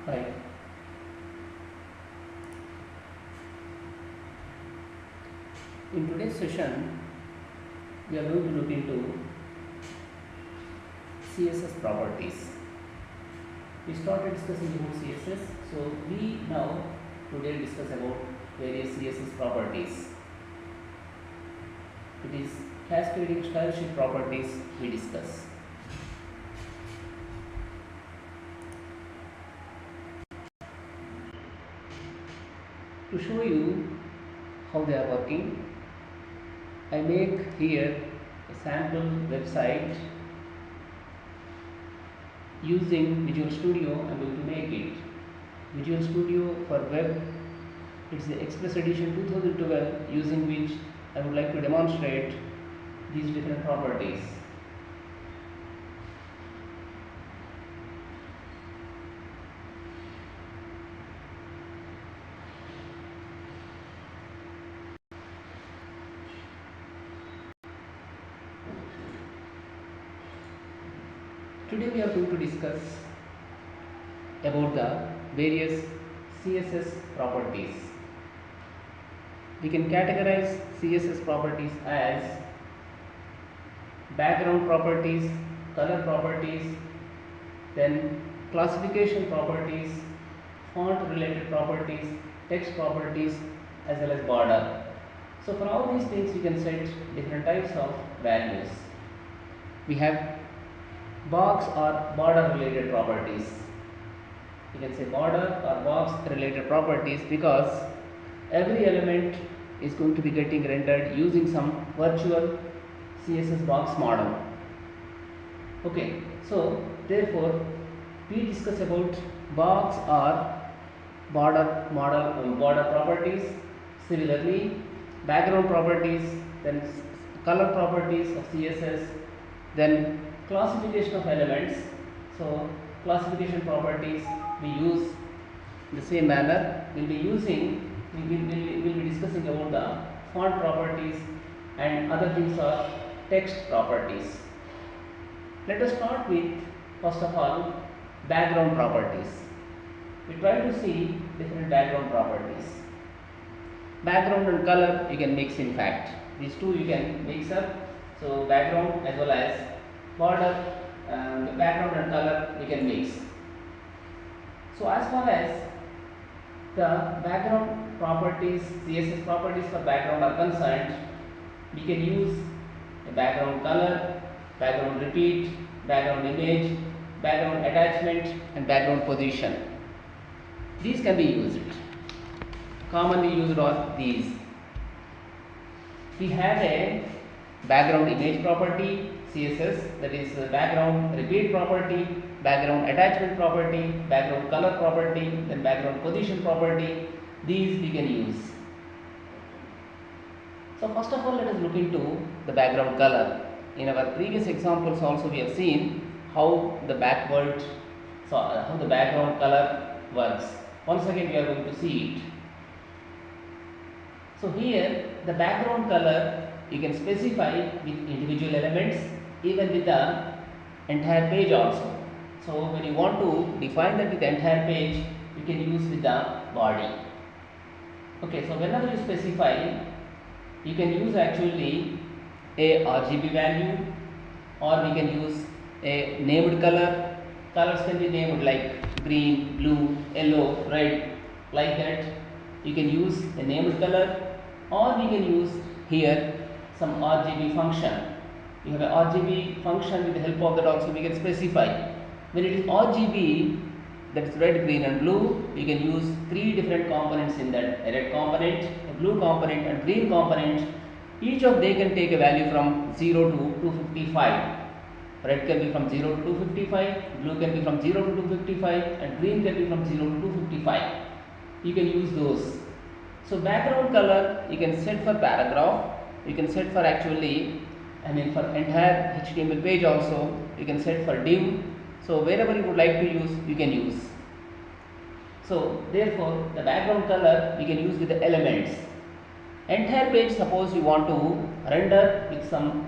Hi. In today's session, we are going to look into CSS properties. We started discussing about CSS, so we now today discuss about various CSS properties. It is cascading style sheet properties we discuss. To show you how they are working, I make here a sample website using Visual Studio. I'm going to make it. Visual Studio for web, it's the Express Edition 2012, using which I would like to demonstrate these different properties. Today we are going to discuss about the various CSS properties. We can categorize CSS properties as background properties, color properties, then classification properties, font related properties, text properties, as well as border. So for all these things we can set different types of values. We have box or border related properties. You can say border or box related properties because every element is going to be getting rendered using some virtual CSS box model. Okay, so therefore we discuss about box or border properties. Similarly, background properties, then color properties of CSS, then classification of elements. So classification properties we use in the same manner. We will be discussing about the font properties, and other things are text properties. Let us start with, first of all, background properties. We try to see different background properties. Background and color you can mix, in fact. These two you can mix up. So background as well as border, background and color you can mix. So as far as the background properties, CSS properties for background are concerned, we can use a background color, background repeat, background image, background attachment, and background position. These can be used. Commonly used are these. We have a background image property, CSS, that is background repeat property, background attachment property, background color property, then background position property. These we can use. So first of all, let us look into the background color. In our previous examples also we have seen how the background color works. Once again we are going to see it. So here the background color you can specify with individual elements, even with the entire page also. So when you want to define that with the entire page, you can use with the body. Okay, so whenever you specify, you can use actually a RGB value, or we can use a named color. Colors can be named like green, blue, yellow, red, like that. You can use a named color, or we can use here some RGB function. You have a RGB function. With the help of that also we can specify. When it is RGB, that is red, green and blue, you can use three different components in that: a red component, a blue component and green component. Each of they can take a value from 0 to 255. Red can be from 0 to 255, blue can be from 0 to 255, and green can be from 0 to 255. You can use those. So background color you can set for paragraph, you can set for actually, for entire HTML page also, you can set for div. So wherever you would like to use, you can use. So therefore the background color we can use with the elements. Entire page, suppose you want to render with some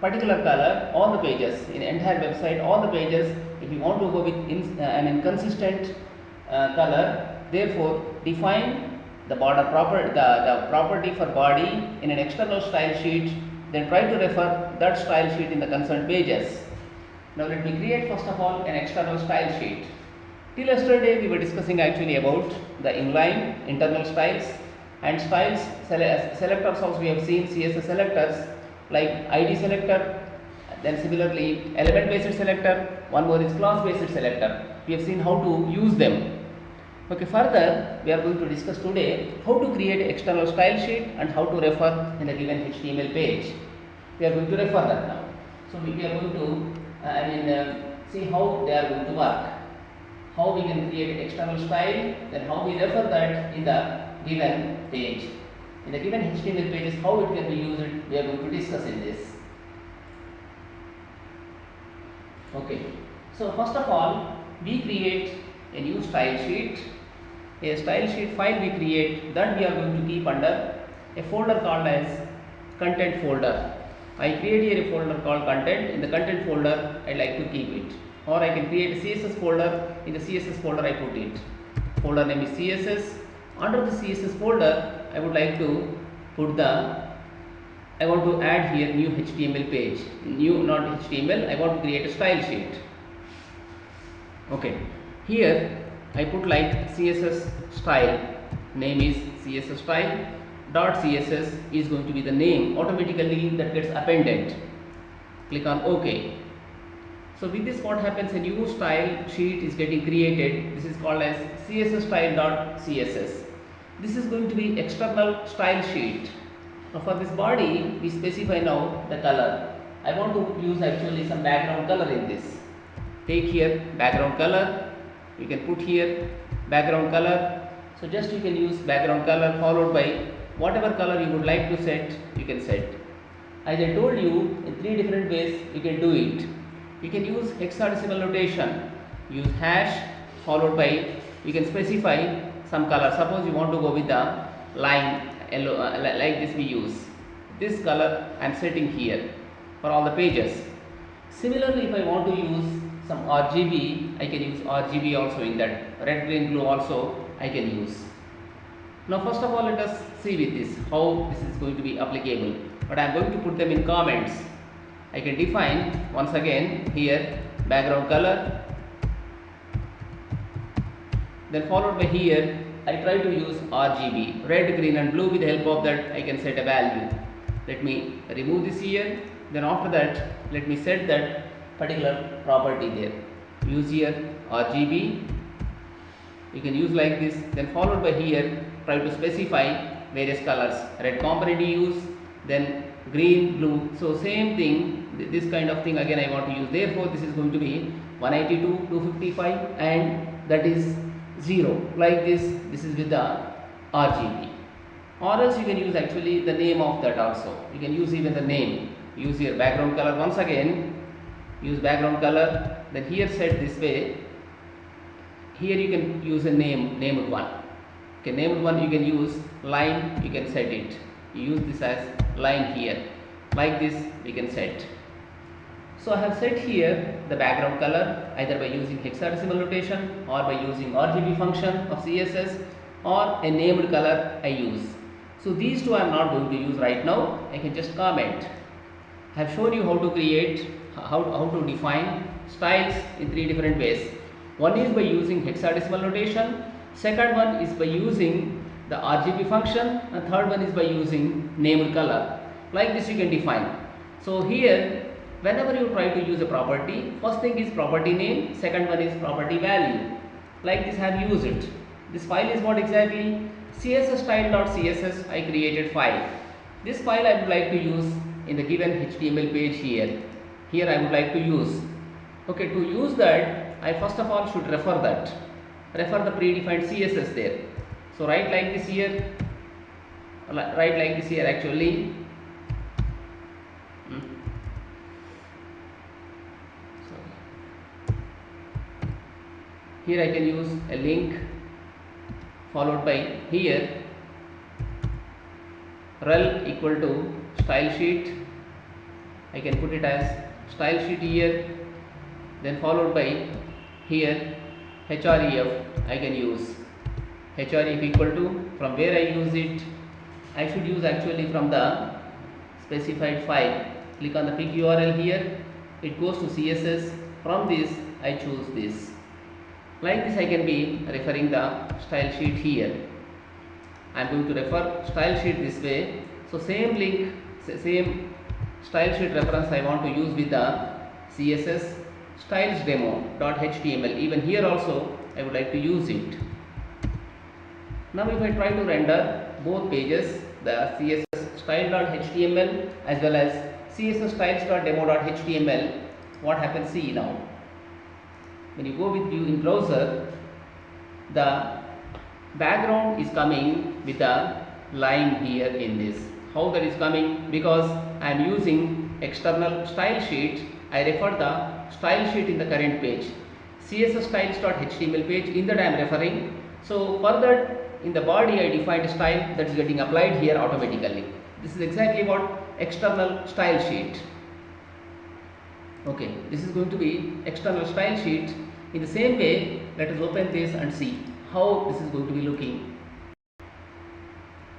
particular color all the pages in entire website, all the pages. If you want to go with consistent color. Therefore, define the property for body in an external style sheet, then try to refer that style sheet in the concerned pages. Now let me create first of all an external style sheet. Till yesterday we were discussing actually about the inline internal styles and styles selectors. Also we have seen CSS selectors like ID selector, then similarly element based selector, one more is class based selector. We have seen how to use them. Okay, further we are going to discuss today how to create an external style sheet and how to refer in the given HTML page. We are going to refer that now. So we are going to see how they are going to work. How we can create external style, then how we refer that in the given page. In the given HTML pages, how it can be used, we are going to discuss in this. Okay, so first of all, we create a new style sheet. A style sheet file we create, that we are going to keep under a folder called as content folder. I create here a folder called content. In the content folder, I like to keep it. Or I can create a CSS folder. In the CSS folder, I put it. Folder name is CSS. Under the CSS folder, I would like to put I want to add here new HTML page. New, not HTML. I want to create a style sheet. Okay. Here I put like CSS style. Name is CSS style. .css is going to be the name. Automatically that gets appended. Click on OK. So with this, what happens, a new style sheet is getting created. This is called as CSS style.css. This is going to be external style sheet. Now for this body, we specify now the color. I want to use actually some background color in this. Take here background color. You can put here background color. So just you can use background color followed by whatever color you would like to set, you can set. As I told you, in 3 different ways you can do it. You can use hexadecimal notation, use hash followed by, you can specify some color. Suppose you want to go with the line yellow, like this we use. This color I am setting here for all the pages. Similarly, if I want to use some RGB, I can use RGB also in that. Red, green, blue also I can use. Now first of all, let us see with this how this is going to be applicable. But I am going to put them in comments. I can define once again here background color, then followed by here I try to use RGB, red, green and blue. With the help of that I can set a value. Let me remove this here, then after that let me set that particular property there. Use here RGB, you can use like this, then followed by here try to specify various colors. Red component you use, then green, blue. So same thing, this kind of thing again I want to use. Therefore this is going to be 182, 255 and that is 0. Like this is with the RGB. Or else you can use actually the name of that also. You can use even the name. Use here background color once again. Use background color. Then here set this way. Here you can use a named one. Okay, named one you can use line. You can set it. You use this as line here. Like this we can set. So I have set here the background color either by using hexadecimal notation or by using RGB function of CSS or a named color I use. So these two I am not going to use right now. I can just comment. I have shown you how to create, how to define styles in 3 different ways. One is by using hexadecimal notation, second one is by using the RGB function, and third one is by using named color. Like this you can define. So here whenever you try to use a property, first thing is property name, second one is property value. Like this I have used it. This file is what exactly? CSS style.css I created file. This file I would like to use in the given HTML page here. Here I would like to use. Okay, to use that I first of all should refer that. Refer the predefined CSS there. So write like this here. Write like this here actually. Here I can use a link followed by here rel equal to style sheet. I can put it as style sheet here, then followed by here href I can use. Href equal to, from where I use it, I should use actually from the specified file. Click on the pick URL here, it goes to CSS. From this I choose this. Like this I can be referring the style sheet here. I am going to refer style sheet this way. So same link, same style sheet reference I want to use with the CSS styles demo.html. Even here also I would like to use it. Now if I try to render both pages, the CSS style.html as well as CSS styles.demo.html, what happens? See now. When you go with view in browser, the background is coming with a line here in this. How that is coming? Because I am using external style sheet. I refer the style sheet in the current page. CSS styles.html page, in that I am referring. So further in the body I defined style that is getting applied here automatically. This is exactly what external style sheet. Okay, this is going to be external style sheet. In the same way, let us open this and see how this is going to be looking.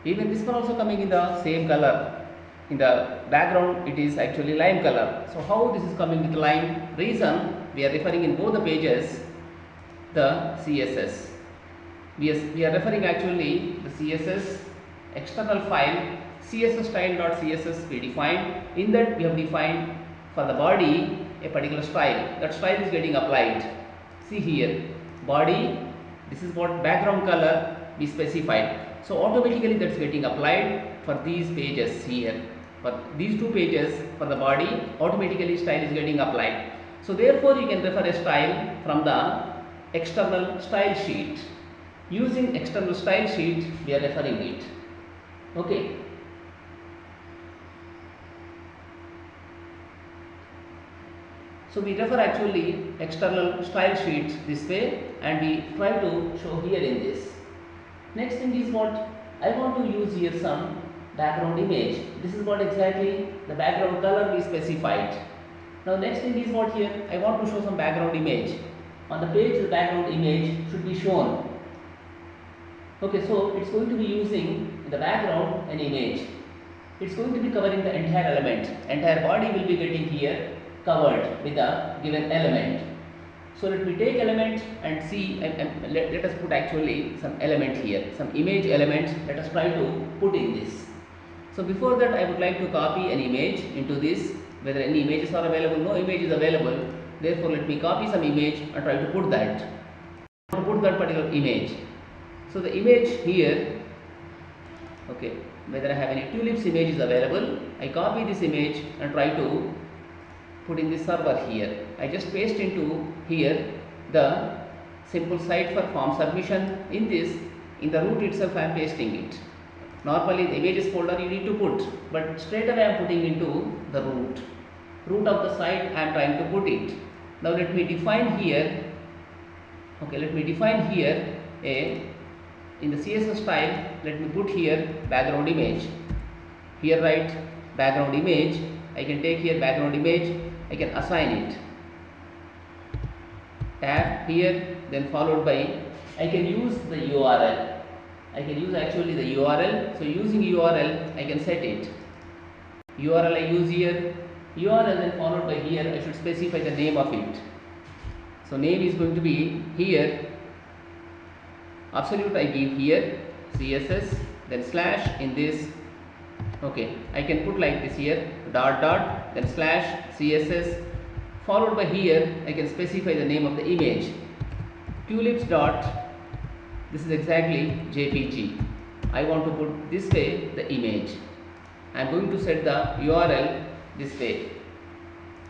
Even this one also coming in the same color. In the background it is actually lime color. So how this is coming with lime? Reason, we are referring in both the pages the CSS. We are referring actually the CSS external file CSS style.css we defined. In that we have defined for the body a particular style. That style is getting applied. See here, body, this is what background color we specified. So automatically that's getting applied for these pages here. For these two pages, for the body, automatically style is getting applied. So therefore you can refer a style from the external style sheet. Using external style sheet we are referring it. Okay. So we refer actually external style sheets this way, and we try to show here in this. Next thing is what I want to use here, some background image. This is what exactly the background color we specified. Now next thing is what here I want to show some background image. On the page the background image should be shown. Okay, so it's going to be using in the background an image. It's going to be covering the entire element. Entire body will be getting here covered with a given element. So let me take element and see, and let us put actually some element here, some image element. Let us try to put in this. So before that I would like to copy an image into this. Whether any images are available, no image is available. Therefore let me copy some image and try to put that. Put that particular image. So the image here, okay, whether I have any tulips image is available, I copy this image and try to put in the server here. I just paste into here the simple site for form submission. In this, in the root itself I am pasting it. Normally the images folder you need to put, but straight away I am putting into the root of the site I am trying to put it. Now let me define here, okay, let me define here in the CSS style, let me put here background image. Here write background image. I can take here background image, I can assign it. Tab here, then followed by, I can use the URL. I can use actually the URL. So using URL, I can set it. URL I use here, URL then followed by here, I should specify the name of it. So name is going to be here. Absolute I give here CSS, then slash in this. Okay, I can put like this here, dot dot, then slash CSS, followed by here I can specify the name of the image, tulips dot, this is exactly JPG. I want to put this way the image. I am going to set the URL this way.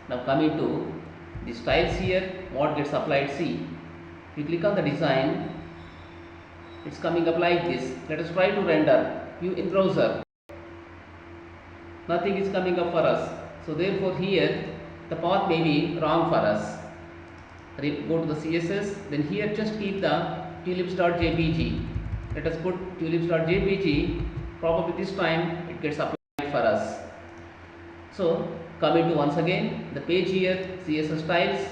Now coming to the styles here, what gets applied, see, you click on the design, it's coming up like this. Let us try to render. View in browser. Nothing is coming up for us. So therefore here the path may be wrong for us. Go to the CSS, then here just keep the tulips.jpg. Let us put tulips.jpg. Probably this time it gets applied for us. So coming to once again the page here, CSS styles.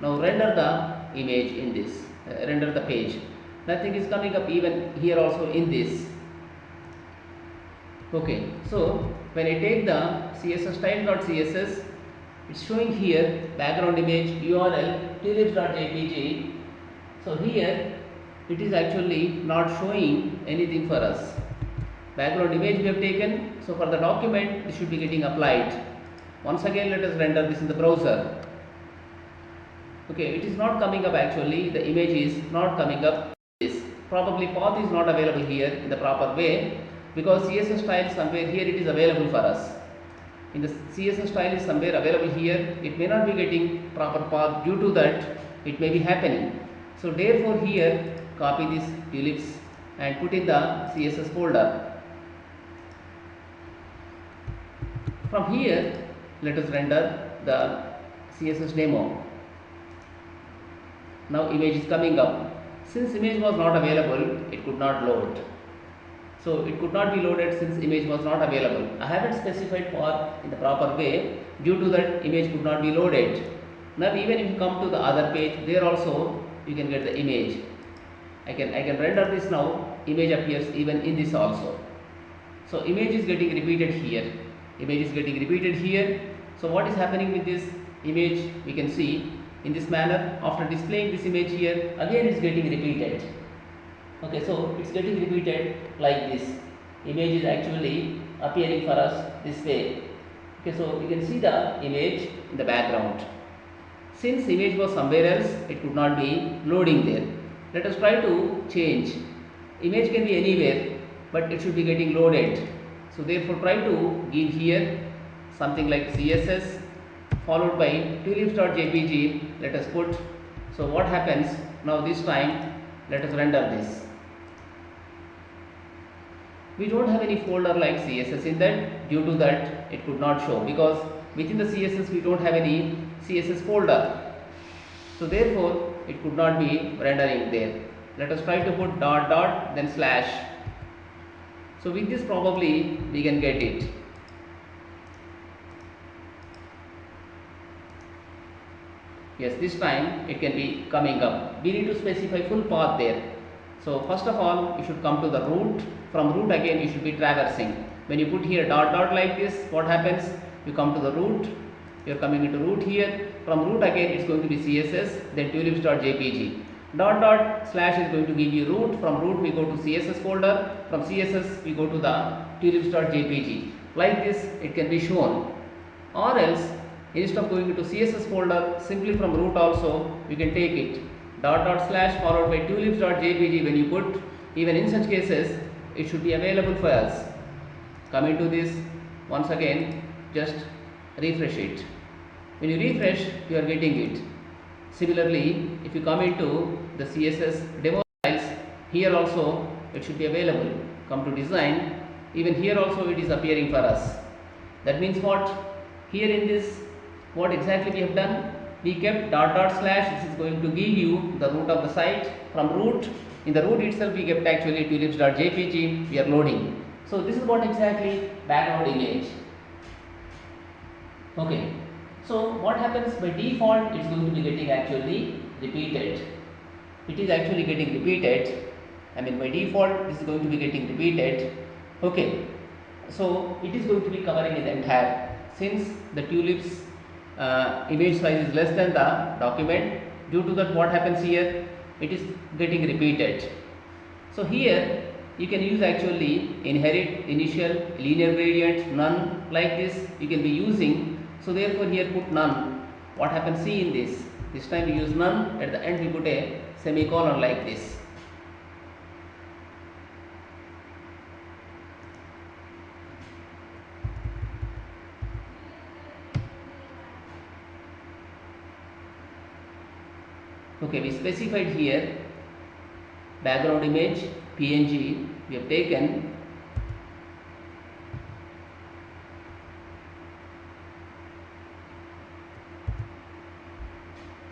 Now render the image in this. render the page. Nothing is coming up even here also in this. Okay, so when I take the CSS style.css, it's showing here background image URL tulips.jpg. So here it is actually not showing anything for us. Background image we have taken, so for the document this should be getting applied. Once again let us render this in the browser. Okay, it is not coming up actually, the image is not coming up. This probably path is not available here in the proper way, because CSS style somewhere here it is available for us. In the CSS style is somewhere available here, it may not be getting proper path, due to that it may be happening. So therefore here copy this tulips and put in the CSS folder. From here let us render the CSS demo. Now image is coming up. Since image was not available, it could not load. So it could not be loaded since image was not available. I haven't specified path in the proper way, due to that image could not be loaded. Now even if you come to the other page, there also you can get the image. I can render this now, image appears even in this also. So image is getting repeated here. Image is getting repeated here. So what is happening with this image, we can see in this manner. After displaying this image here, again it's getting repeated. Okay, so it's getting repeated like this. Image is actually appearing for us this way. Okay, so we can see the image in the background. Since image was somewhere else, it could not be loading there. Let us try to change. Image can be anywhere, but it should be getting loaded. So therefore try to give here something like CSS followed by tulips.jpg. Let us put. So what happens now this time? Let us render this. We don't have any folder like CSS in that, due to that it could not show, because within the CSS we don't have any CSS folder. So therefore it could not be rendering there. Let us try to put dot dot then slash. So with this probably we can get it. Yes, this time it can be coming up. We need to specify full path there. So first of all you should come to the root. From root again you should be traversing. When you put here dot dot like this, what happens? You come to the root, you are coming into root here. From root again it's going to be CSS, then tulips.jpg. Dot dot slash is going to give you root. From root we go to CSS folder. From CSS we go to the tulips.jpg. Like this it can be shown. Or else instead of going into CSS folder, simply from root also you can take it. Dot dot slash followed by tulips.jpg. When you put, even in such cases it should be available for us. Coming to this, once again just refresh it. When you refresh you are getting it. Similarly if you come into the CSS demo files, here also it should be available. Come to design, even here also it is appearing for us. That means what? Here in this, what exactly we have done? We kept dot dot slash. This is going to give you the root of the site. From root, in the root itself we kept actually tulips.jpg. We are loading. So this is what exactly background image. Okay. So what happens by default? It's going to be getting actually repeated. It is actually getting repeated. I mean by default this is going to be getting repeated. Okay. So it is going to be covering the entire. Since the tulips image size is less than the document, due to that what happens here? It is getting repeated. So here you can use actually inherit, initial, linear gradient, none, like this you can be using. So therefore here put none. What happens? See in this. This time we use none. At the end we put a semicolon like this. Okay, we specified here background image PNG we have taken.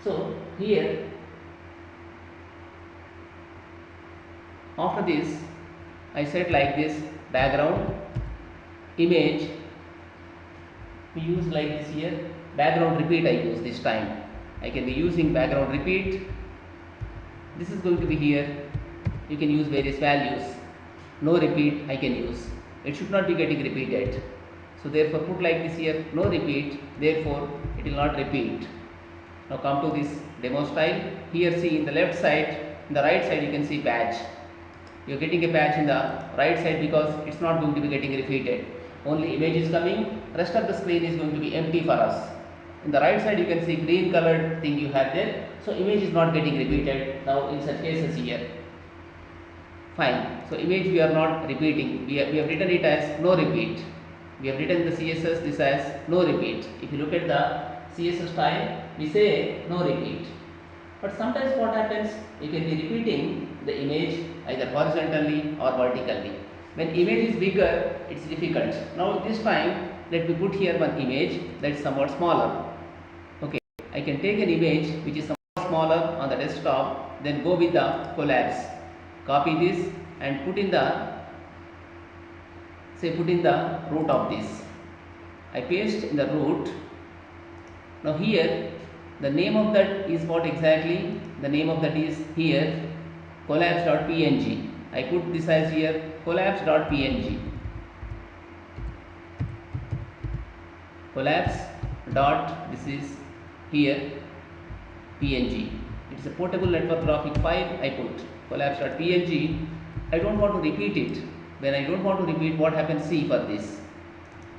So here after this I said like this, background image we use like this here, background repeat I use this time. I can be using background repeat, this is going to be here. You can use various values. No repeat I can use. It should not be getting repeated. So therefore put like this here, no repeat, therefore it will not repeat. Now come to this demo style. Here see in the left side, in the right side you can see patch. You are getting a patch in the right side because it's not going to be getting repeated. Only image is coming, rest of the screen is going to be empty for us. In the right side you can see green colored thing you have there. So image is not getting repeated now in such cases here. Fine. So image we are not repeating. We have written it as no repeat. We have written the CSS this as no repeat. If you look at the CSS style, we say no repeat. But sometimes what happens, you can be repeating the image either horizontally or vertically. When image is bigger, it's difficult. Now this time, let me put here one image that is somewhat smaller. Okay, I can take an image which is somewhat smaller on the desktop, then go with the collapse. Copy this and put in the root of this. I paste in the root. Now here the name of that is what exactly? The name of that is here collapse.png. I put this as here collapse.png. Collapse dot, this is here png. It is a portable network graphic file. I put collapse.png. I don't want to repeat it. When I don't want to repeat, what happens? See for this.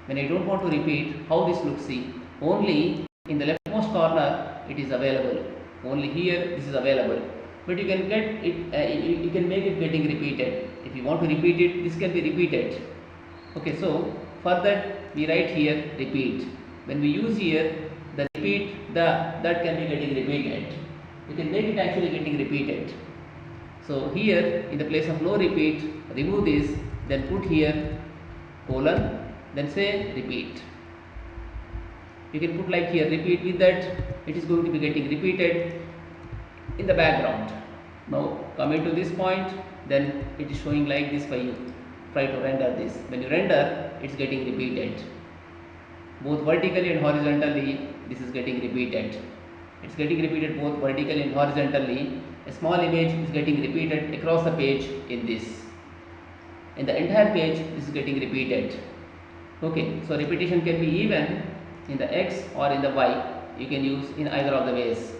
When I don't want to repeat, how this looks, see, only in the leftmost corner it is available. Only here this is available. But you can get it, you can make it getting repeated. If you want to repeat it, this can be repeated. Okay, so for that we write here repeat. When we use here the repeat, that can be getting repeated. You can make it actually getting repeated. So here in the place of no repeat, remove this, then put here colon, then say repeat. You can put like here repeat, with that it is going to be getting repeated in the background. Now coming to this point, then it is showing like this for you. Try to render this. When you render, it's getting repeated. Both vertically and horizontally, this is getting repeated. It's getting repeated both vertically and horizontally. A small image is getting repeated across the page in this. In the entire page, this is getting repeated. Okay, so repetition can be even in the X or in the Y. You can use in either of the ways.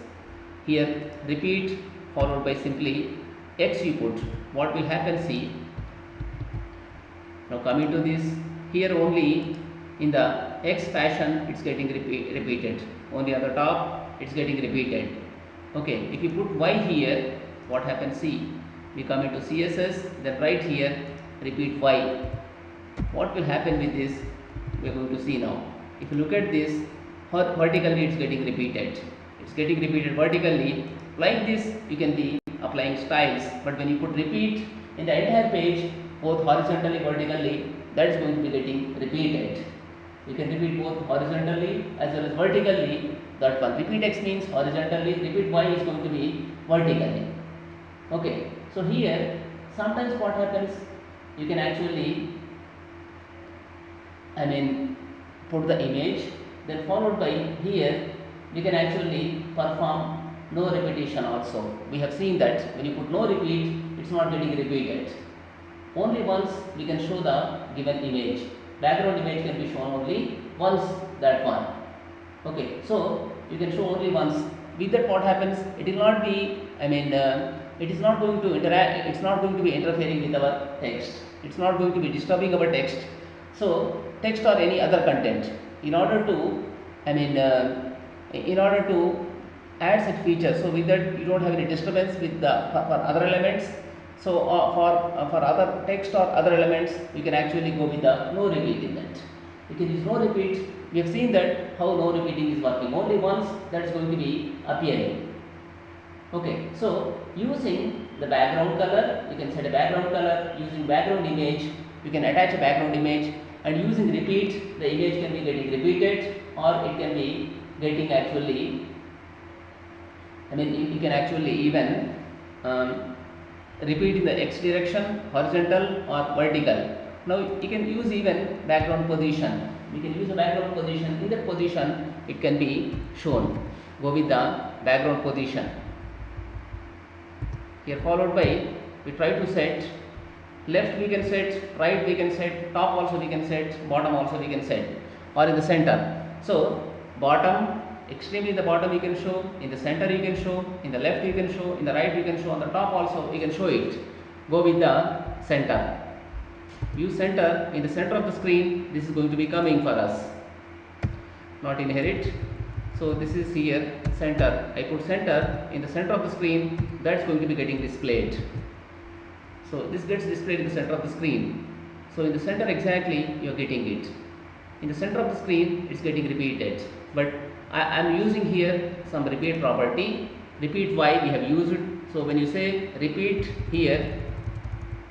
Here, repeat followed by simply X you put. What will happen? See. Now coming to this, here only in the X fashion, it's getting repeated. Only on the top, it's getting repeated. Okay, if you put Y here, what happens? See, we come into CSS, then right here, repeat Y. What will happen with this? We are going to see now. If you look at this, vertically it's getting repeated. It's getting repeated vertically. Like this, you can be applying styles. But when you put repeat in the entire page, both horizontally, vertically, that is going to be getting repeated. You can repeat both horizontally as well as vertically. That one. Repeat X means horizontally, repeat Y is going to be vertically. Okay, so here sometimes what happens, you can actually put the image, then followed by here we can actually perform no repetition also. We have seen that when you put no repeat, it's not getting repeated. Only once we can show the given image. Background image can be shown only once, that one. Okay, so you can show only once. With that, what happens? It will not be, it is not going to interact, it's not going to be interfering with our text. It's not going to be disturbing our text. So, text or any other content, in order to, in order to add such features, so with that you don't have any disturbance with the for other elements. So, for other text or other elements, you can actually go with the no repeat in that. You can use no repeat. We have seen that how no repeating is working. Only once that is going to be appearing. Okay, so using the background color, you can set a background color. Using background image, you can attach a background image, and using repeat, the image can be getting repeated, or it can be getting actually, you can actually even repeat in the X direction, horizontal or vertical. Now you can use even background position. We can use a background position. In that position, it can be shown. Go with the background position. Here followed by, we try to set left, we can set right, we can set top also, we can set bottom also, we can set, or in the center. So bottom, extremely in the bottom you can show, in the center you can show, in the left you can show, in the right you can show, on the top also you can show it. Go with the center. Use center. In the center of the screen, this is going to be coming for us, not inherit. So this is here center. I put center in the center of the screen, that's going to be getting displayed. So this gets displayed in the center of the screen. So in the center exactly you are getting it. In the center of the screen it's getting repeated. But I am using here some repeat property. Repeat Y we have used. So when you say repeat here,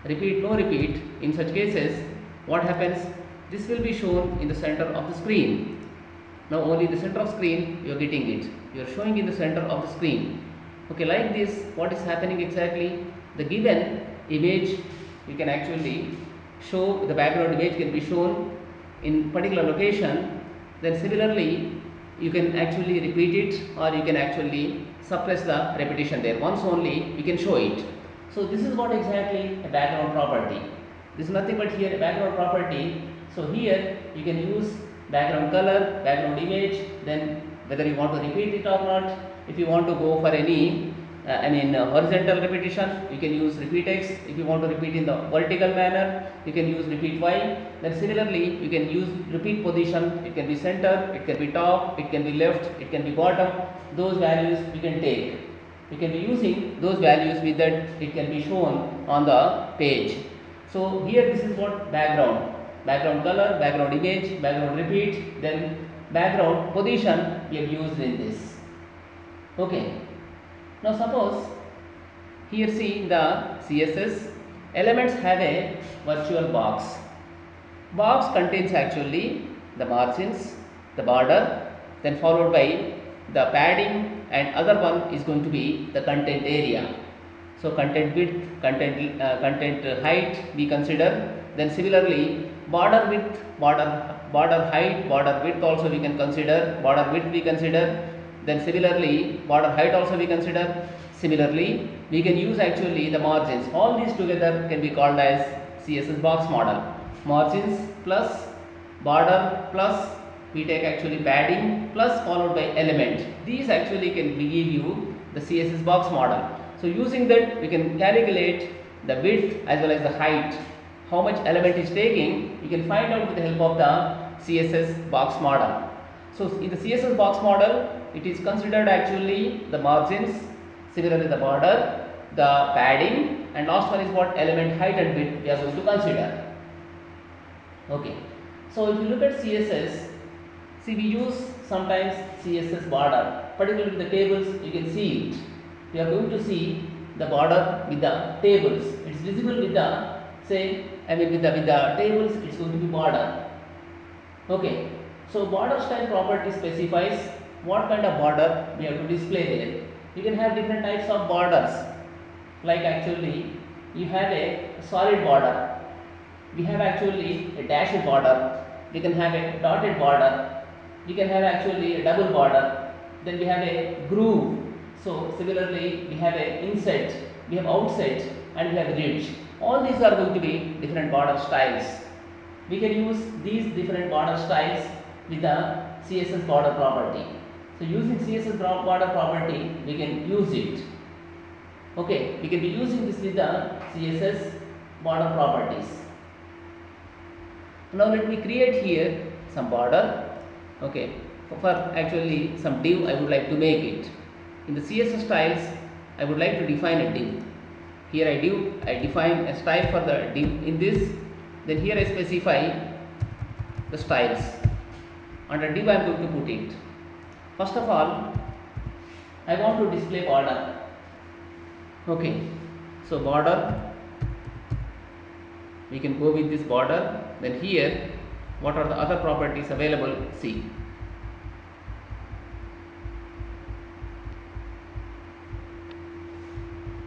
repeat no repeat, in such cases what happens? This will be shown in the center of the screen. Now only in the center of screen you are getting it. You are showing in the center of the screen. Okay, like this, what is happening exactly? The given image you can actually show, the background image can be shown in particular location. Then similarly you can actually repeat it, or you can actually suppress the repetition there. Once only you can show it. So this is what exactly a background property. This is nothing but here a background property. So here you can use background color, background image, then whether you want to repeat it or not. If you want to go for any horizontal repetition, you can use repeat X. If you want to repeat in the vertical manner, you can use repeat Y. Then similarly you can use repeat position. It can be center, it can be top, it can be left, it can be bottom. Those values we can take. We can be using those values, with that it can be shown on the page. So here this is what background color, background image, background repeat, then background position we have used in this. Okay. Now suppose here see the CSS elements have a virtual box. Box contains actually the margins, the border, then followed by the padding, and other one is going to be the content area. So content width, content height we consider. Then similarly border width, border height, border width also we can consider. Border width we consider. Then similarly border height also we consider. Similarly we can use actually the margins. All these together can be called as CSS box model. Margins plus border plus we take actually padding plus followed by element. These actually can give you the CSS box model. So using that we can calculate the width as well as the height. How much element is taking, you can find out with the help of the CSS box model. So in the CSS box model, it is considered actually the margins, similarly the border, the padding, and last one is what? Element height and width we are going to consider. Okay. So if you look at CSS, see we use sometimes CSS border, particularly with the tables you can see it. We are going to see the border with the tables. It is visible with the with the tables it's going to be border. Okay. So border style property specifies what kind of border we have to display there. You can have different types of borders. Like actually you have a solid border. We have actually a dashed border. We can have a dotted border. We can have actually a double border. Then we have a groove. So similarly we have a inset, we have outset, and we have ridge. All these are going to be different border styles. We can use these different border styles with the CSS border property. So using CSS border property we can use it. Okay, we can be using this with the CSS border properties. Now let me create here some border. Okay, for actually some div I would like to make it. In the CSS styles I would like to define a div. Here I define a style for the div in this. Then here I specify the styles. Under div I am going to put it. First of all, I want to display border. Okay, so border, we can go with this border. Then here, what are the other properties available? See.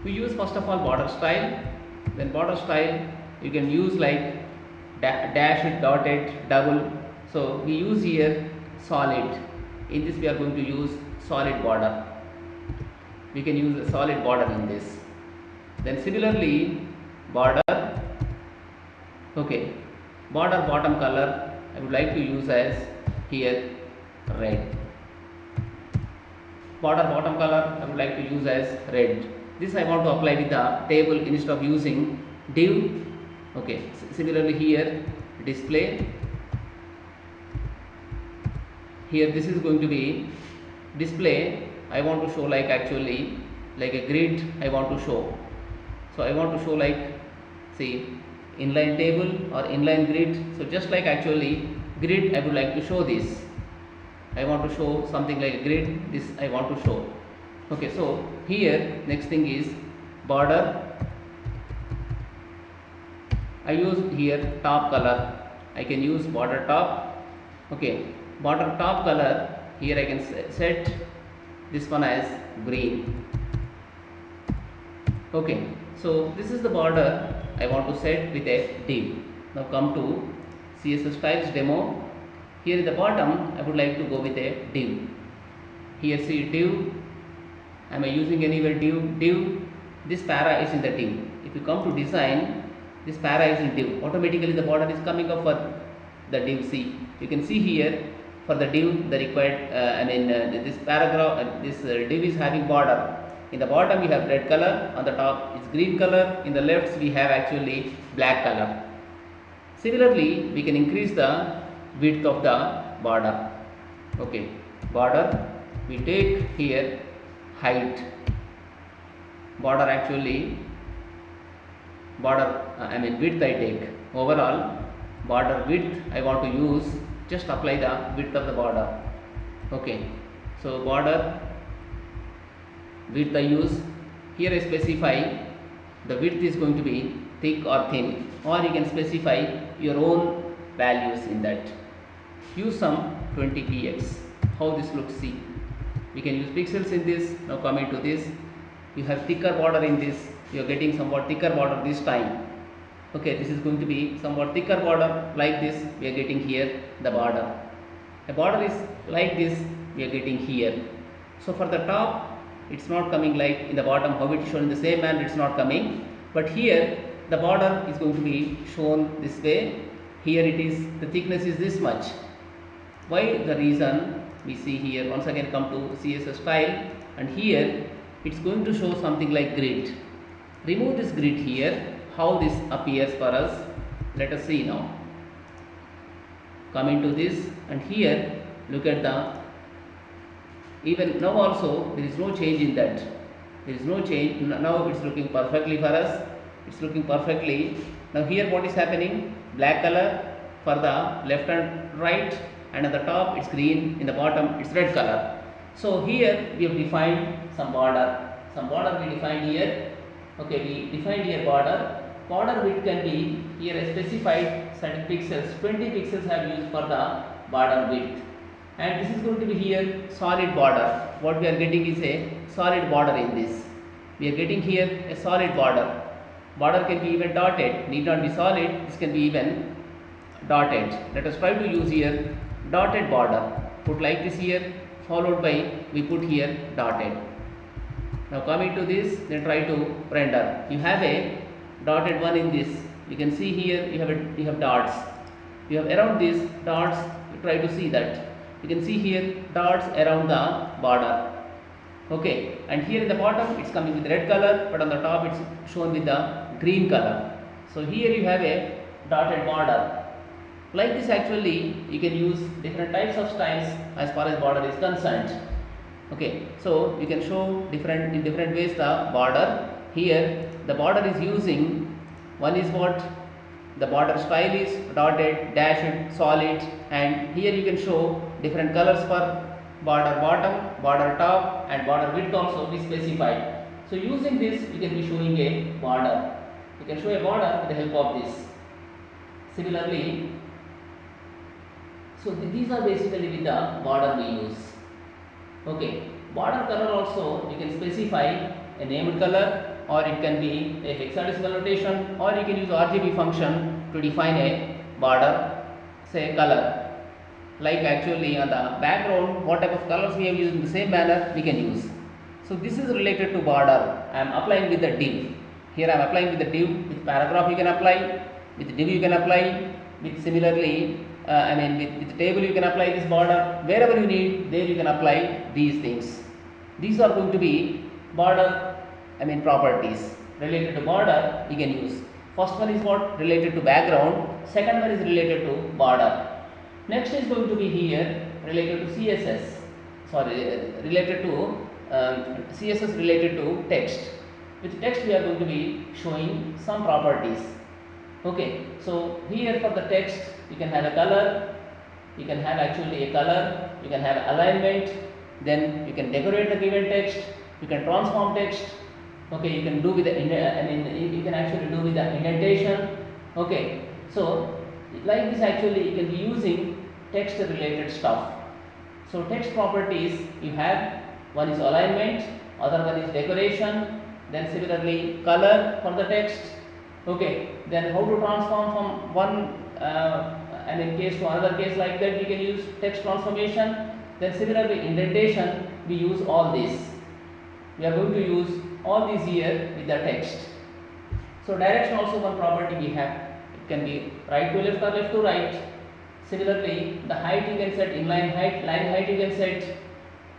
We use first of all border style. Then border style you can use like dash, dotted, double. So we use here solid. In this we are going to use solid border. We can use a solid border in this. Then similarly border, okay, border bottom color I would like to use as here red. Border bottom color I would like to use as red. This I want to apply with the table instead of using div. Okay, similarly here display, here this is going to be display. I want to show like actually like a grid I want to show. So I want to show like, see, inline table or inline grid. So just like actually grid I would like to show this. I want to show something like a grid, this I want to show. Okay, so here next thing is border. I use here top color. I can use border top. Okay, border top color, here I can set this one as green. Okay, so this is the border I want to set with a div. Now come to CSS styles demo. Here in the bottom I would like to go with a div. Here see div, am I using anywhere div? This para is in the div. If you come to design, this para is in div. Automatically the border is coming up for the div. See, you can see here for the div the required this paragraph, this div is having border. In the bottom we have red color, on the top is green color, in the left we have actually black color. Similarly we can increase the width of the border. Okay, border we take here height, border actually border width I take, overall border width I want to use, just apply the width of the border. Okay, so border width I use, here I specify the width is going to be thick or thin, or you can specify your own values in that. Use some 20px. How this looks, see, we can use pixels in this. Now coming to this, you have thicker border in this, you are getting somewhat thicker border this time. Okay, this is going to be somewhat thicker border, like this we are getting here the border. The border is like this we are getting here. So for the top it's not coming like in the bottom how it is shown in the same manner, it's not coming, but here the border is going to be shown this way. Here it is, the thickness is this much. Why? The reason we see here, once again come to CSS style, and here it's going to show something like grid. Remove this grid here, how this appears for us, let us see now. Come into this, and here look at the, even now also there is no change in that, there is no change. Now it's looking perfectly for us, it's looking perfectly. Now here what is happening, black color for the left and right, and at the top it's green, in the bottom it's red color. So here we have defined some border we defined here. Okay, we defined here border width can be, here I specified certain pixels, 20 pixels I have used for the border width, and this is going to be here solid border. What we are getting is a solid border in this, we are getting here a solid border. Border can be even dotted, need not be solid, this can be even dotted. Let us try to use here dotted border, put like this here, followed by we put here dotted. Now coming to this, then try to render. You have a dotted one in this, you can see here you have dots, you have around these dots, you try to see that, you can see here dots around the border. Okay, and here in the bottom it's coming with red color, but on the top it's shown with the green color. So here you have a dotted border. Like this actually you can use different types of styles as far as border is concerned. Okay, so you can show in different ways the border. Here the border is using, one is what the border style is dotted, dashed, solid, and here you can show different colors for border bottom, border top, and border width also we specified. So using this you can be showing a border, you can show a border with the help of this. Similarly, so these are basically with the border we use. Okay, border color also you can specify a named color, or it can be a hexadecimal notation, or you can use RGB function to define a border, say color. Like actually on the background what type of colors we have used in the same manner we can use. So this is related to border, I am applying with the div. Here I am applying with the div, with paragraph you can apply, with div you can apply, with similarly with table you can apply this border. Wherever you need, there you can apply these things. These are going to be border properties related to border you can use. First one is what? Related to background. Second one is related to border. Next is going to be here related to CSS. Related to CSS related to text. With text we are going to be showing some properties. Okay, so here for the text you can have a color, you can have actually a color, you can have alignment, then you can decorate the given text, you can transform text. Okay, you can do with the you can actually do with the indentation. Okay, so like this actually you can be using text related stuff. So text properties you have, one is alignment, other one is decoration, then similarly color for the text. Okay, then how to transform from one case to another case, like that we can use text transformation. Then similarly indentation, we use all this. We are going to use all these here with the text. So direction also one property we have. It can be right to left or left to right. Similarly, the height you can set, inline height, line height you can set.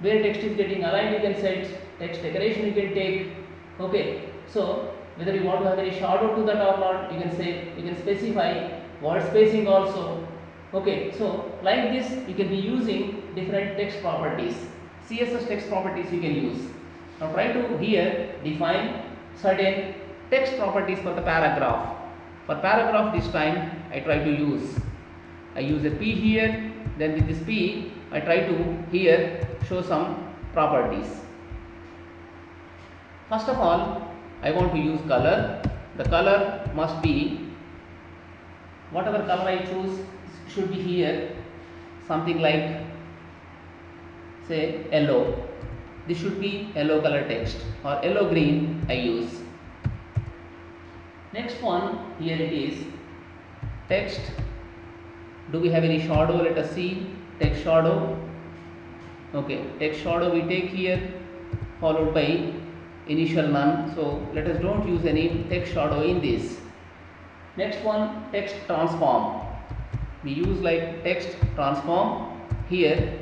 Where text is getting aligned you can set. Text decoration you can take. Okay, so whether you want to have any shadow to that or not, you can say, you can specify word spacing also. Okay, so like this you can be using different text properties. CSS text properties you can use. Now try to here define certain text properties for the paragraph. For paragraph this time I try to use a P here, then with this P I try to here show some properties. First of all, I want to use color. The color must be, whatever color I choose should be here something like say yellow. This should be yellow color text, or yellow green I use. Next one, here it is text. Do we have any shadow? Let us see. Text shadow. Okay, text shadow we take here, followed by initial none. So let us don't use any text shadow in this. Next one, text transform. We use like text transform. Here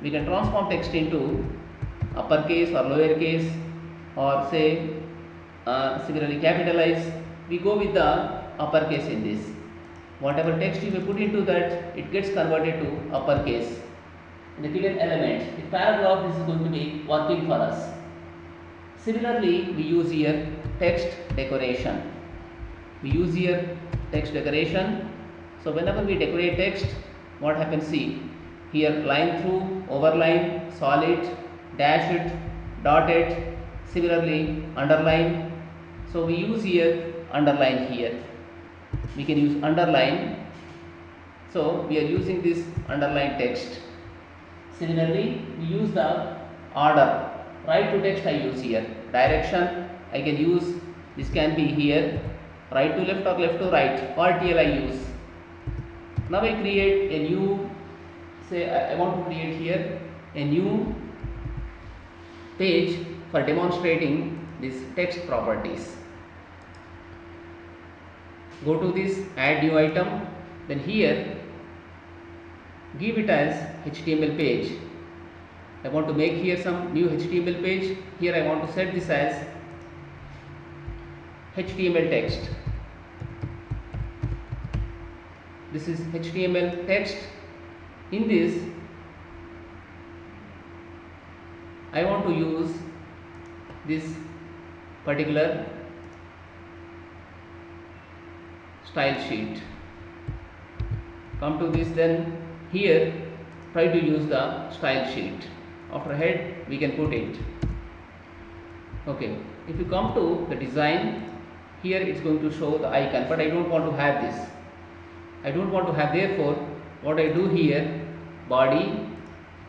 we can transform text into uppercase or lowercase, or say similarly capitalize. We go with the uppercase in this. Whatever text you may put into that, it gets converted to uppercase in the given element. The paragraph, this is going to be working for us. Similarly, we use here text decoration. We use here text decoration. So whenever we decorate text, what happens? See here, line through, overline, solid, dash it, dot it, similarly underline. So we use here underline here. We can use underline. So we are using this underline text. Similarly, we use the order. Right to text I use here. Direction I can use, this can be here right to left or left to right. RTL I use. Now I create a new, say I want to create here a new page for demonstrating these text properties. Go to this add new item, then here give it as HTML page. I want to make here some new HTML page. Here I want to set this as HTML text. This is HTML text. In this I want to use this particular style sheet. Come to this, then here try to use the style sheet. After head we can put it. Okay, if you come to the design, here it's going to show the icon, but I don't want to have this. I don't want to have, therefore what I do here, body,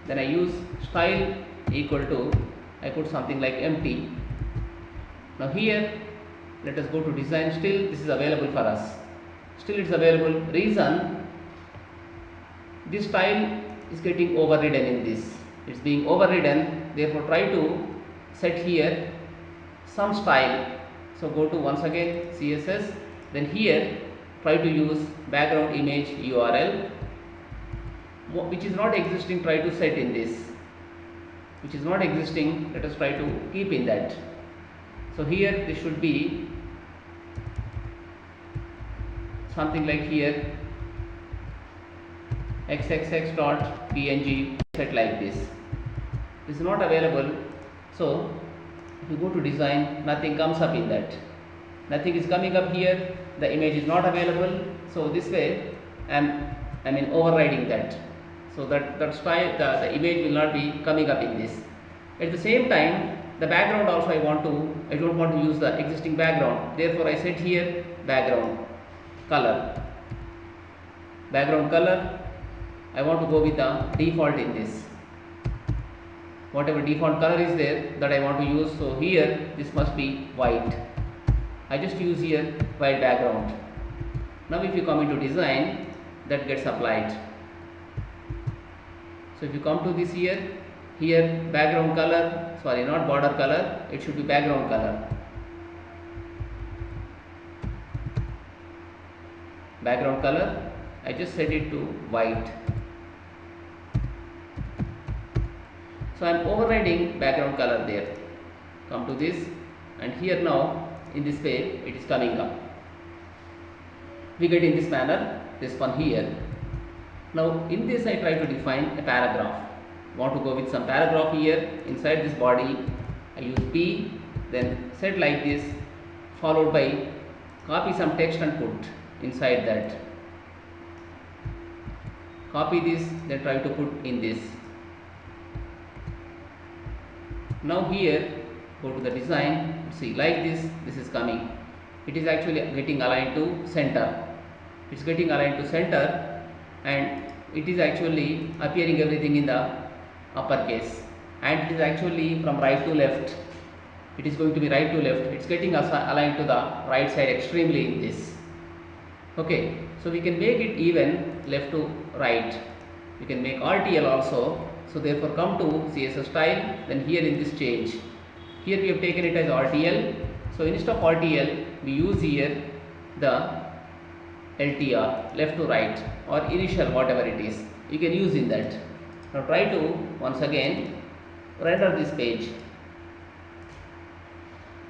then I use style equal to, I put something like empty. Now here let us go to design. Still this is available for us. Still it's available. Reason, this style is getting overridden in this. It's being overridden. Therefore try to set here some style. So go to once again CSS, then here try to use background image URL, which is not existing, try to set in this, which is not existing, let us try to keep in that. So here this should be something like here xxx.png, set like this. This is not available, so if you go to design, nothing comes up in that, nothing is coming up here, the image is not available. So this way I mean overriding that, so that's why the image will not be coming up in this. At the same time, the background also I don't want to use the existing background, therefore I set here background color. I want to go with the default in this, whatever default color is there that I want to use. So here this must be white, I just use here white background. Now if you come into design, that gets applied. So if you come to this here background color, sorry, not border color, it should be background color. Background color, I just set it to white. So I am overriding background color there. Come to this, and here now in this way it is coming up. We get in this manner this one here. Now in this I try to define a paragraph. Want to go with some paragraph here inside this body. I use P, then set like this, followed by copy some text and put inside that. Copy this, then try to put in this. Now here go to the design, see like this is coming. It is actually getting aligned to center. It's getting aligned to center, and it is actually appearing everything in the uppercase, and it is actually from right to left. It is going to be right to left. It's getting aligned to the right side extremely in this. Okay, so we can make it even left to right. We can make RTL also. So therefore come to CSS style, then here in this change, here we have taken it as RTL. So instead of RTL, we use here the LTR, left to right, or initial, whatever it is, you can use in that. Now try to once again render this page.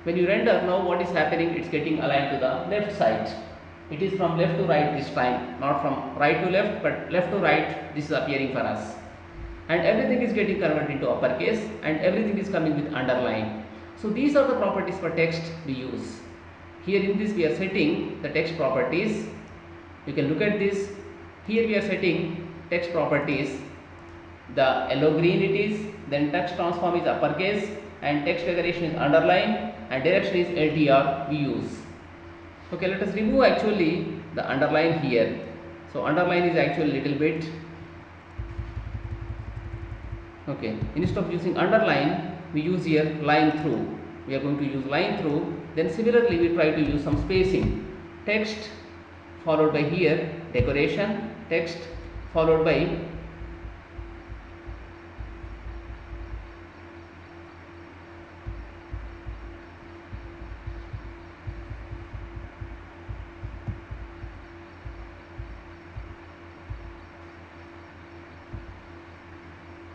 When you render, now what is happening, it's getting aligned to the left side. It is from left to right this time, not from right to left, but left to right. This is appearing for us, and everything is getting converted into uppercase, and everything is coming with underline. So these are the properties for text we use. Here in this we are setting the text properties. You can look at this. Here we are setting text properties. The yellow green it is, then text transform is uppercase, and text decoration is underline, and direction is LTR we use. Okay, let us remove actually the underline here. So underline is actually little bit. Okay, instead of using underline, we use here line through. We are going to use line through. Then similarly we try to use some spacing. Text followed by here decoration, text followed by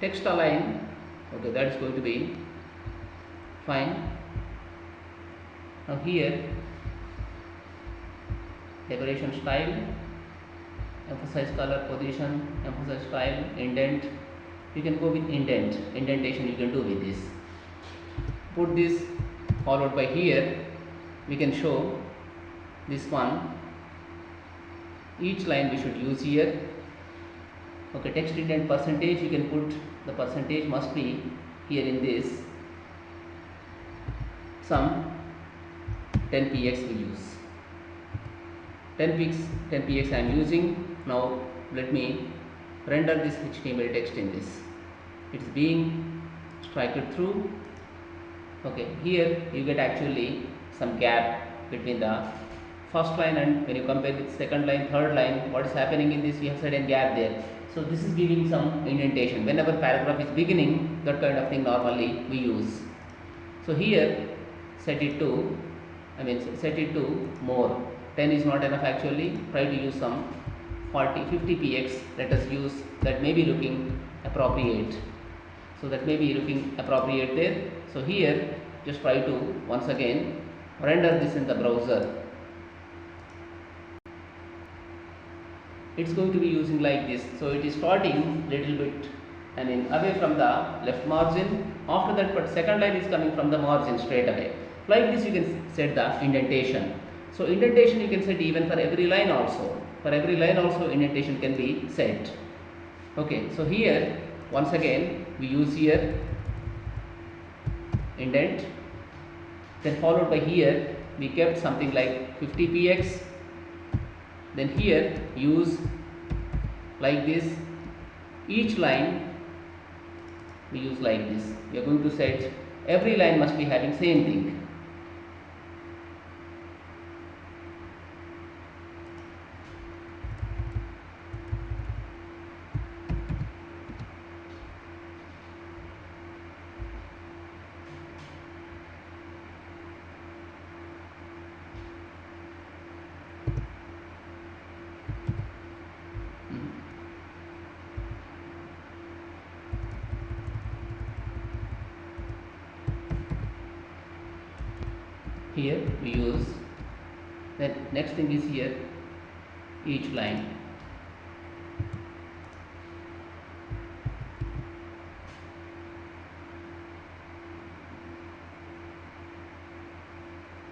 text align. Okay, that is going to be fine. Now here decoration style, emphasize color, position, emphasize style, indent. You can go with indentation you can do with this. Put this followed by here we can show this one. Each line we should use here. Okay, text indent percentage, you can put the percentage must be here in this. Some 10px we use. 10px I am using. Now let me render this HTML text in this. It's being striked through. Okay, here you get actually some gap between the first line, and when you compare with second line, third line, what is happening in this, we have certain gap there. So this is giving some indentation. Whenever paragraph is beginning, that kind of thing normally we use. So here set it to I mean set it to more. 10 is not enough actually, try to use some 40 50 px, let us use, that may be looking appropriate. So that may be looking appropriate there. So here just try to once again render this in the browser. It's going to be using like this. So it is starting little bit, I mean away from the left margin. After that, but second line is coming from the margin straight away. Like this you can set the indentation. So indentation you can set even for every line also. For every line also indentation can be set. Okay, so here once again we use here indent, then followed by here we kept something like 50 px, then here use like this, each line we use like this. We are going to set every line must be having same thing. Here we use, then next thing is here each line.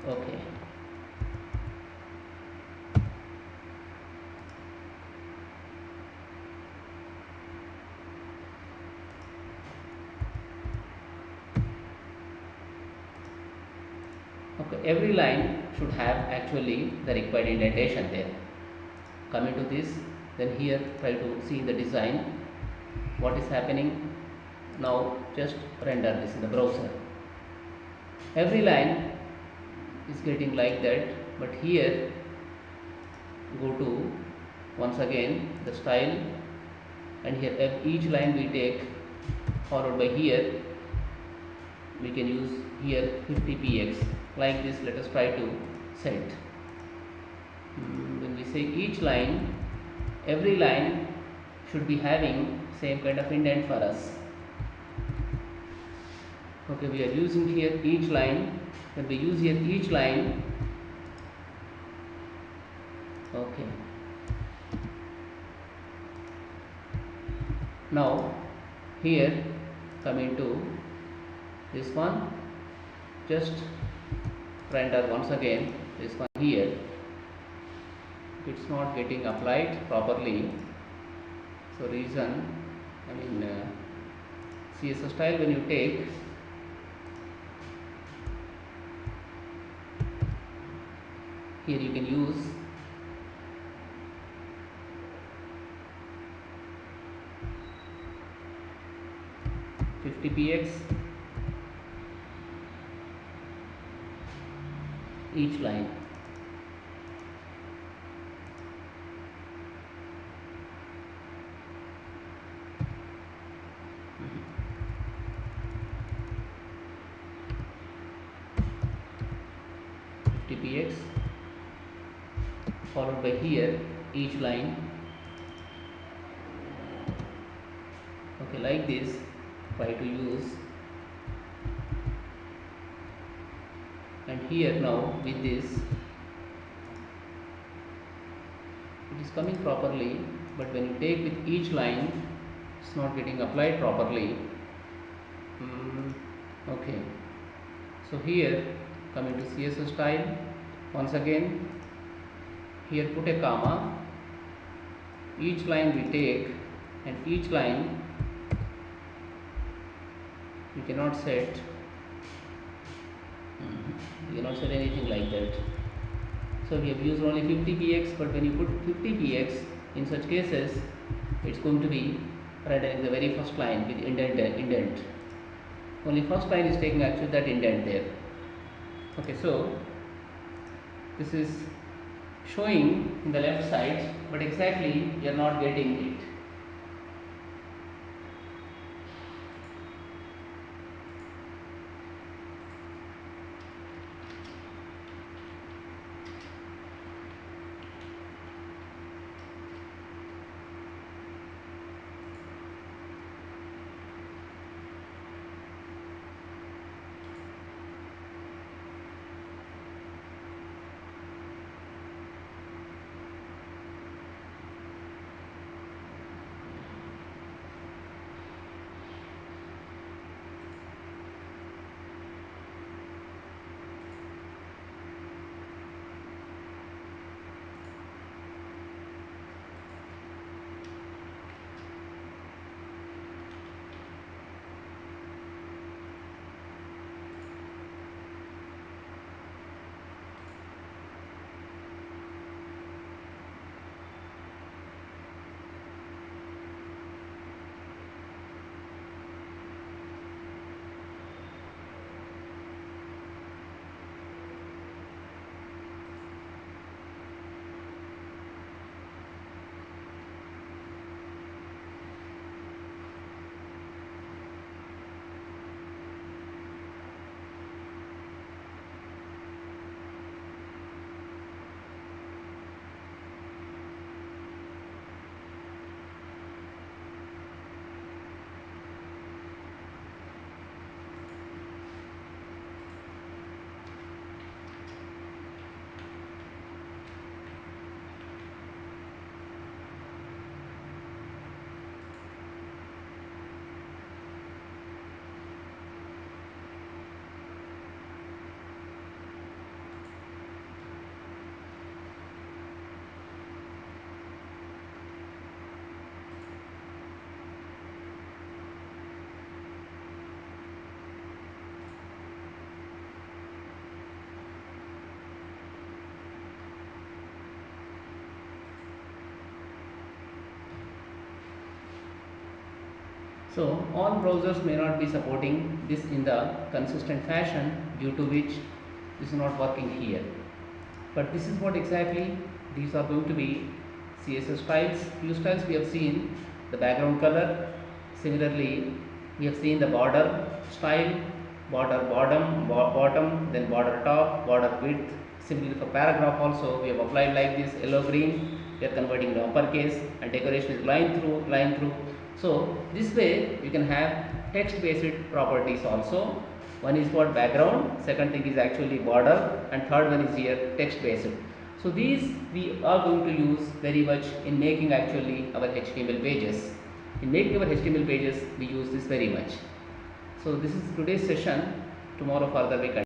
Okay, okay, every line should have actually the required indentation there. Coming to this, then here try to see the design, what is happening. Now just render this in the browser. Every line is getting like that, but here go to once again the style, and here each line we take, followed by here we can use here 50 px. Like this let us try to set. When we say each line, every line should be having same kind of indent for us. Okay, we are using here each line. When we use here each line, okay, now here coming to this one, just render once again this one here. It's not getting applied properly, so reason, I mean CSS style, when you take here you can use px each line. px followed by here each line. Okay, like this try to use, and here now with this it is coming properly, but when you take with each line it's not getting applied properly. Okay, so here coming to CSS style, once again here put a comma, each line we take, and each line we cannot set, anything like that. So we have used only 50 px, but when you put 50 px, in such cases it's going to be rendering the very first line with indent. Only first line is taking actually that indent there. Okay, so this is showing in the left side, but exactly you are not getting it. So all browsers may not be supporting this in the consistent fashion, due to which this is not working here. But this is what exactly these are going to be CSS styles. Few styles we have seen the background color. Similarly, we have seen the border style, border bottom, then border top, border width. Similarly for paragraph also we have applied like this yellow green. We are converting to uppercase, and decoration is line through. So this way you can have text based properties also. One is for background, second thing is actually border, and third one is here text based. So these we are going to use very much in making actually our HTML pages. In making our HTML pages we use this very much. So this is today's session. Tomorrow further we continue.